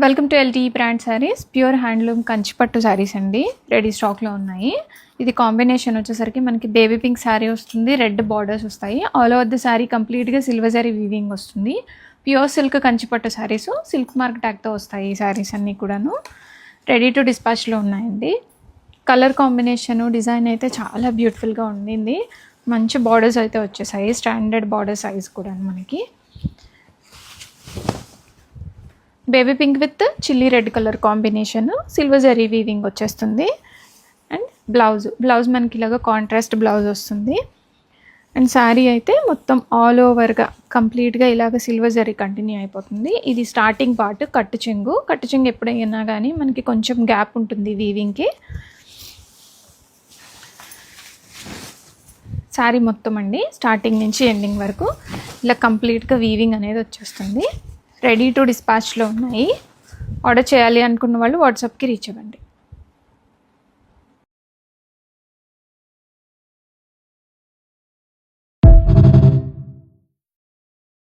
Welcome to LT brand saris. Pure handloom కంచిపట్టు saris అండి, ready స్టాక్లో ఉన్నాయి. ఇది కాంబినేషన్ వచ్చేసరికి మనకి బేబీ పింక్ శారీ వస్తుంది, రెడ్ బార్డర్స్ వస్తాయి. ఆల్ ఓవర్ ద శారీ కంప్లీట్గా సిల్వర్ జరీ వీవింగ్ వస్తుంది. ప్యూర్ సిల్క్ కంచిపట్టు శారీస్, సిల్క్ మార్క్ ట్యాగ్తో వస్తాయి ఈ శారీస్ అన్నీ కూడాను. రెడీ టు డిస్పాచ్లో ఉన్నాయండి. కలర్ కాంబినేషన్ డిజైన్ అయితే చాలా బ్యూటిఫుల్గా ఉండింది. మంచి బార్డర్స్ అయితే వచ్చేసాయి, స్టాండర్డ్ బార్డర్ సైజ్ కూడా మనకి. Baby pink with chilli red colour combination, silver zari weaving వచ్చేస్తుంది. అండ్ బ్లౌజ్ మనకి ఇలాగా కాంట్రాస్ట్ బ్లౌజ్ వస్తుంది. అండ్ శారీ అయితే మొత్తం ఆల్ ఓవర్గా కంప్లీట్గా ఇలాగ సిల్వర్ జరీ కంటిన్యూ అయిపోతుంది. ఇది స్టార్టింగ్ పార్ట్ కట్టు చెంగు ఎప్పుడైనా కానీ మనకి కొంచెం గ్యాప్ ఉంటుంది వీవింగ్కి. శారీ మొత్తం అండి స్టార్టింగ్ నుంచి ఎండింగ్ వరకు ఇలా కంప్లీట్గా వీవింగ్ అనేది వచ్చేస్తుంది. రెడీ టు డిస్పాచ్లో ఉన్నాయి. ఆర్డర్ చేయాలి అనుకున్న వాళ్ళు వాట్సాప్కి రీచ్ అవ్వండి.